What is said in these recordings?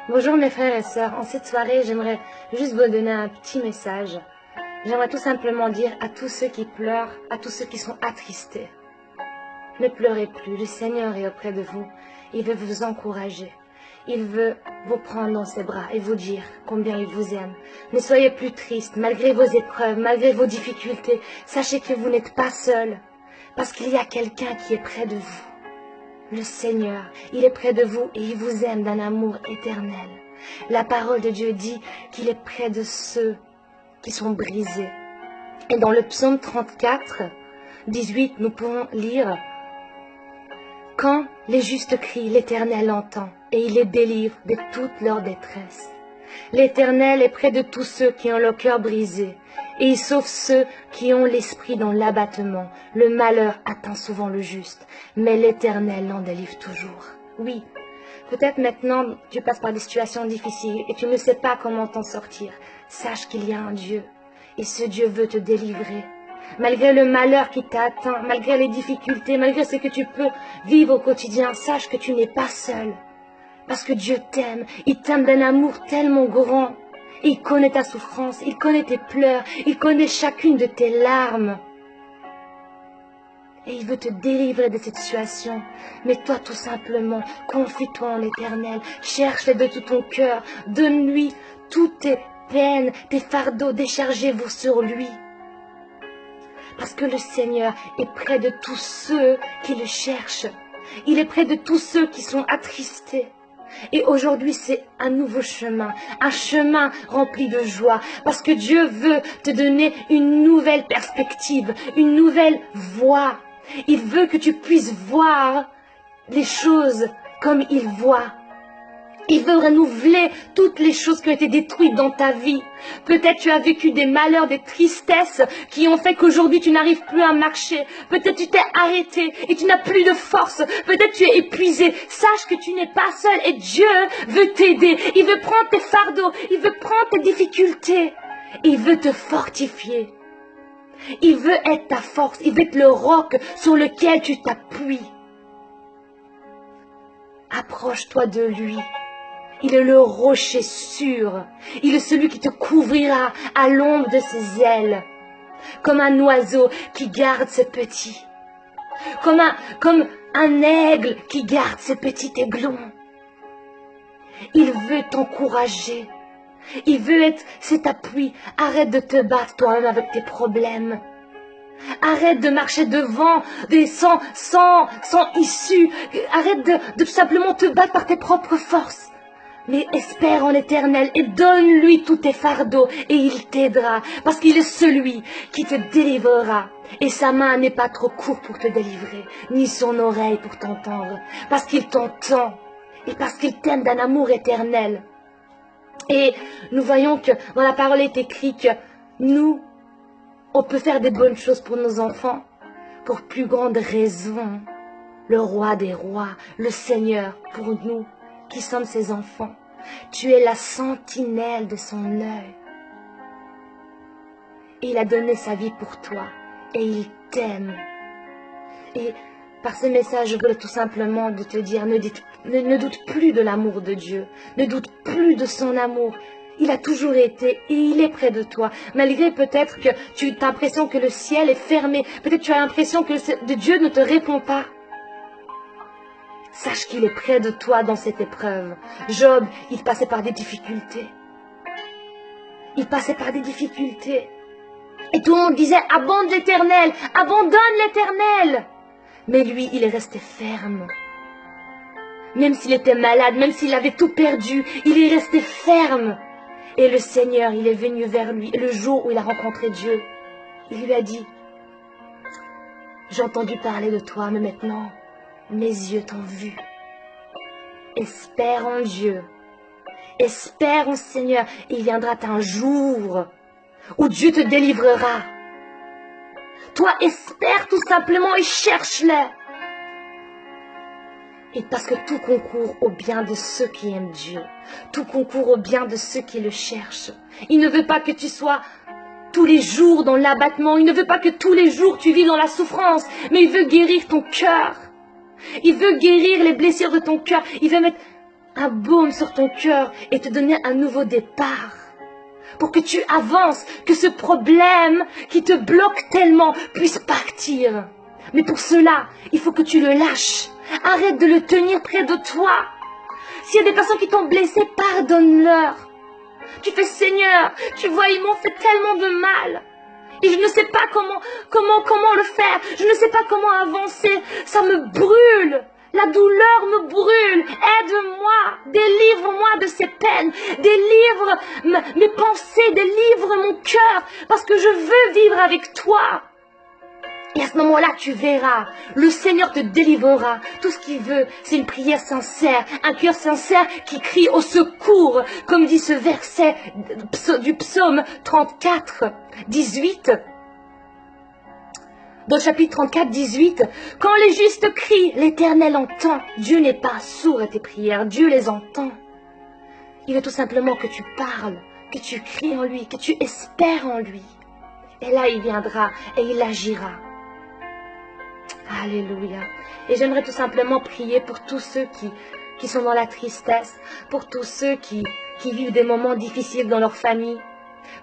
Bonjour mes frères et sœurs, en cette soirée j'aimerais juste vous donner un petit message. J'aimerais tout simplement dire à tous ceux qui pleurent, à tous ceux qui sont attristés, ne pleurez plus, le Seigneur est auprès de vous, il veut vous encourager, il veut vous prendre dans ses bras et vous dire combien il vous aime. Ne soyez plus tristes, malgré vos épreuves, malgré vos difficultés, sachez que vous n'êtes pas seul, parce qu'il y a quelqu'un qui est près de vous. Le Seigneur, il est près de vous et il vous aime d'un amour éternel. La parole de Dieu dit qu'il est près de ceux qui sont brisés. Et dans le psaume 34, 18, nous pouvons lire « Quand les justes crient, l'Éternel entend et il les délivre de toute leur détresse. L'Éternel est près de tous ceux qui ont le cœur brisé et il sauve ceux qui ont l'esprit dans l'abattement. Le malheur atteint souvent le juste, mais l'Éternel l'en délivre toujours. » Oui, peut-être maintenant tu passes par des situations difficiles et tu ne sais pas comment t'en sortir. Sache qu'il y a un Dieu et ce Dieu veut te délivrer. Malgré le malheur qui t'a atteint, malgré les difficultés, malgré ce que tu peux vivre au quotidien, sache que tu n'es pas seul. Parce que Dieu t'aime, il t'aime d'un amour tellement grand. Il connaît ta souffrance, il connaît tes pleurs, il connaît chacune de tes larmes. Et il veut te délivrer de cette situation. Mais toi, tout simplement, confie-toi en l'Éternel, cherche-le de tout ton cœur, donne-lui toutes tes peines, tes fardeaux, déchargez-vous sur lui. Parce que le Seigneur est près de tous ceux qui le cherchent. Il est près de tous ceux qui sont attristés. Et aujourd'hui, c'est un nouveau chemin, un chemin rempli de joie, parce que Dieu veut te donner une nouvelle perspective, une nouvelle voie. Il veut que tu puisses voir les choses comme il voit. Il veut renouveler toutes les choses qui ont été détruites dans ta vie. Peut-être tu as vécu des malheurs, des tristesses qui ont fait qu'aujourd'hui tu n'arrives plus à marcher. Peut-être tu t'es arrêté et tu n'as plus de force. Peut-être tu es épuisé. Sache que tu n'es pas seul et Dieu veut t'aider. Il veut prendre tes fardeaux. Il veut prendre tes difficultés. Il veut te fortifier. Il veut être ta force. Il veut être le roc sur lequel tu t'appuies. Approche-toi de lui. Il est le rocher sûr. Il est celui qui te couvrira à l'ombre de ses ailes. Comme un oiseau qui garde ses petits. Comme un aigle qui garde ses petits aiglons. Il veut t'encourager. Il veut être cet appui. Arrête de te battre toi-même avec tes problèmes. Arrête de marcher devant sans issue. Arrête de tout simplement te battre par tes propres forces. Mais espère en l'Éternel et donne-lui tous tes fardeaux et il t'aidera parce qu'il est celui qui te délivrera. Et sa main n'est pas trop courte pour te délivrer, ni son oreille pour t'entendre, parce qu'il t'entend et parce qu'il t'aime d'un amour éternel. Et nous voyons que dans la parole est écrit que nous, on peut faire des bonnes choses pour nos enfants pour plus grande raison. Le roi des rois, le Seigneur pour nous, qui sommes ses enfants. Tu es la sentinelle de son œil. Il a donné sa vie pour toi et il t'aime. Et par ce message, je voulais tout simplement de te dire, ne doute plus de l'amour de Dieu. Ne doute plus de son amour. Il a toujours été et il est près de toi. Malgré peut-être que tu as l'impression que le ciel est fermé. Peut-être que tu as l'impression que Dieu ne te répond pas. Sache qu'il est près de toi dans cette épreuve. Job, il passait par des difficultés. Il passait par des difficultés. Et tout le monde disait, abandonne l'Éternel, abandonne l'Éternel. Mais lui, il est resté ferme. Même s'il était malade, même s'il avait tout perdu, il est resté ferme. Et le Seigneur, il est venu vers lui. Et le jour où il a rencontré Dieu, il lui a dit, j'ai entendu parler de toi, mais maintenant, mes yeux t'ont vu. Espère en Dieu. Espère en Seigneur. Il viendra un jour où Dieu te délivrera. Toi, espère tout simplement et cherche-le. Et parce que tout concourt au bien de ceux qui aiment Dieu. Tout concourt au bien de ceux qui le cherchent. Il ne veut pas que tu sois tous les jours dans l'abattement. Il ne veut pas que tous les jours tu vives dans la souffrance. Mais il veut guérir ton cœur. Il veut guérir les blessures de ton cœur. Il veut mettre un baume sur ton cœur et te donner un nouveau départ. Pour que tu avances, que ce problème qui te bloque tellement puisse partir. Mais pour cela, il faut que tu le lâches. Arrête de le tenir près de toi. S'il y a des personnes qui t'ont blessé, pardonne-leur. Tu fais Seigneur, tu vois, ils m'ont fait tellement de mal. Et je ne sais pas comment le faire. Je ne sais pas comment avancer. Ça me brûle. La douleur me brûle. Aide-moi. Délivre-moi de ces peines. Délivre mes pensées. Délivre mon cœur. Parce que je veux vivre avec toi. Et à ce moment-là, tu verras, le Seigneur te délivrera. Tout ce qu'il veut, c'est une prière sincère, un cœur sincère qui crie au secours, comme dit ce verset du psaume 34, 18. Dans le chapitre 34, 18, quand les justes crient, l'Éternel entend. Dieu n'est pas sourd à tes prières, Dieu les entend. Il veut tout simplement que tu parles, que tu cries en lui, que tu espères en lui. Et là, il viendra et il agira. Alléluia. Et j'aimerais tout simplement prier pour tous ceux qui sont dans la tristesse, pour tous ceux qui vivent des moments difficiles dans leur famille,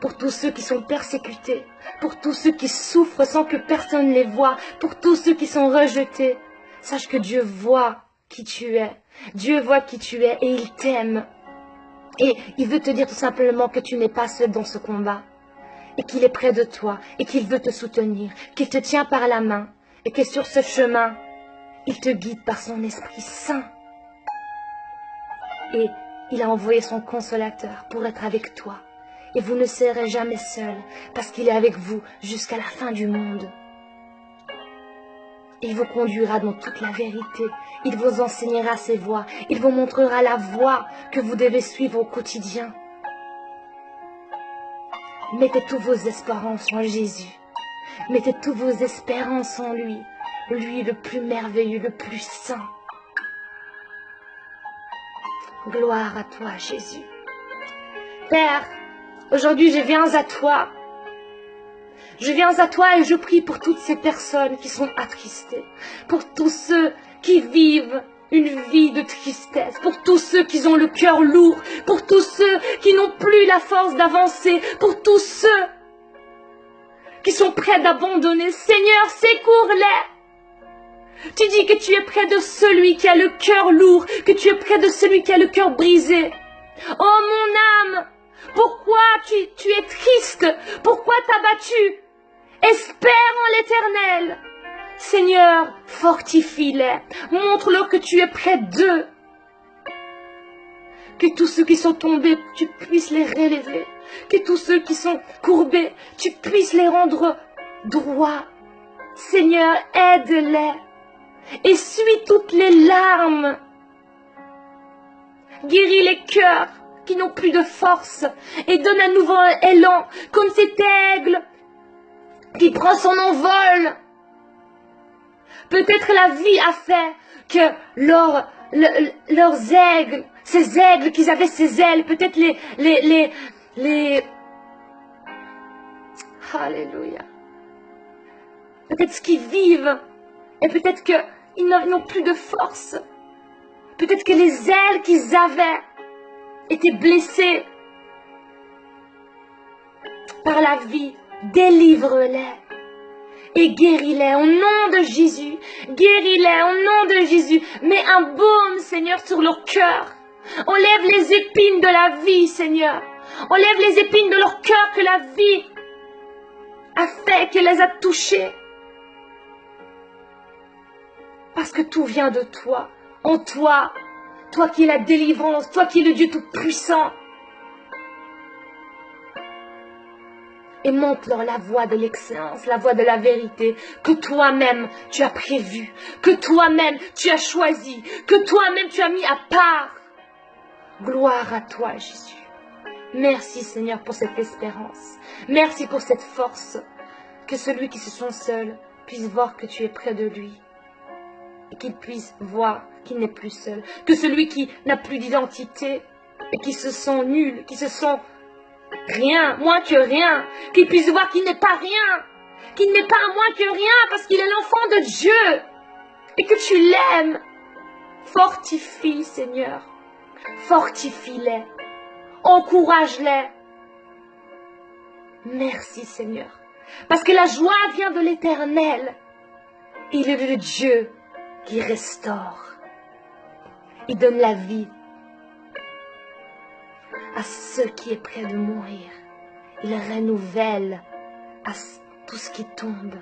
pour tous ceux qui sont persécutés, pour tous ceux qui souffrent sans que personne les voie, pour tous ceux qui sont rejetés. Sache que Dieu voit qui tu es. Dieu voit qui tu es et il t'aime. Et il veut te dire tout simplement que tu n'es pas seul dans ce combat. Et qu'il est près de toi, et qu'il veut te soutenir, qu'il te tient par la main, et que sur ce chemin, il te guide par son Esprit Saint. Et il a envoyé son consolateur pour être avec toi. Et vous ne serez jamais seul, parce qu'il est avec vous jusqu'à la fin du monde. Il vous conduira dans toute la vérité. Il vous enseignera ses voies. Il vous montrera la voie que vous devez suivre au quotidien. Mettez tous vos espérances en Jésus. Mettez toutes vos espérances en lui. Lui le plus merveilleux, le plus saint. Gloire à toi, Jésus. Père, aujourd'hui je viens à toi. Je viens à toi et je prie pour toutes ces personnes qui sont attristées. Pour tous ceux qui vivent une vie de tristesse. Pour tous ceux qui ont le cœur lourd. Pour tous ceux qui n'ont plus la force d'avancer. Pour tous ceux qui sont prêts d'abandonner. Seigneur, secours-les. Tu dis que tu es près de celui qui a le cœur lourd, que tu es près de celui qui a le cœur brisé. Oh mon âme, pourquoi tu es triste? Pourquoi t'as-battu? Espère en l'Éternel. Seigneur, fortifie-les. Montre-leur que tu es près d'eux. Que tous ceux qui sont tombés, tu puisses les relever. Que tous ceux qui sont courbés, tu puisses les rendre droits. Seigneur, aide-les. Essuie toutes les larmes. Guéris les cœurs qui n'ont plus de force et donne un nouveau élan, comme cet aigle qui prend son envol. Peut-être la vie a fait que leurs aigles, ces aigles qu'ils avaient ces ailes, peut-être les Alléluia. Peut-être ce qu'ils vivent, et peut-être qu'ils n'ont plus de force. Peut-être que les ailes qu'ils avaient étaient blessées par la vie. Délivre-les et guéris-les au nom de Jésus. Guéris-les au nom de Jésus. Mets un baume, Seigneur, sur leur cœur. Enlève les épines de la vie, Seigneur. Enlève les épines de leur cœur que la vie a fait, qu'elle les a touchés. Parce que tout vient de toi, en toi, toi qui es la délivrance, toi qui es le Dieu Tout-Puissant. Et montre-leur la voie de l'excellence, la voie de la vérité, que toi-même tu as prévu, que toi-même tu as choisi, que toi-même tu as mis à part. Gloire à toi, Jésus. Merci, Seigneur, pour cette espérance. Merci pour cette force. Que celui qui se sent seul puisse voir que tu es près de lui. Et qu'il puisse voir qu'il n'est plus seul. Que celui qui n'a plus d'identité et qui se sent nul, qui se sent rien, moins que rien, qu'il puisse voir qu'il n'est pas rien, qu'il n'est pas moins que rien parce qu'il est l'enfant de Dieu et que tu l'aimes. Fortifie, Seigneur. Fortifie-les. Encourage-les. Merci Seigneur. Parce que la joie vient de l'Éternel. Il est le Dieu qui restaure. Il donne la vie à ceux qui est près de mourir. Il renouvelle à tout ce qui tombe.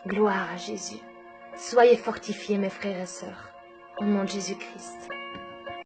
Gloire à Jésus. Soyez fortifiés mes frères et sœurs. Au nom de Jésus-Christ.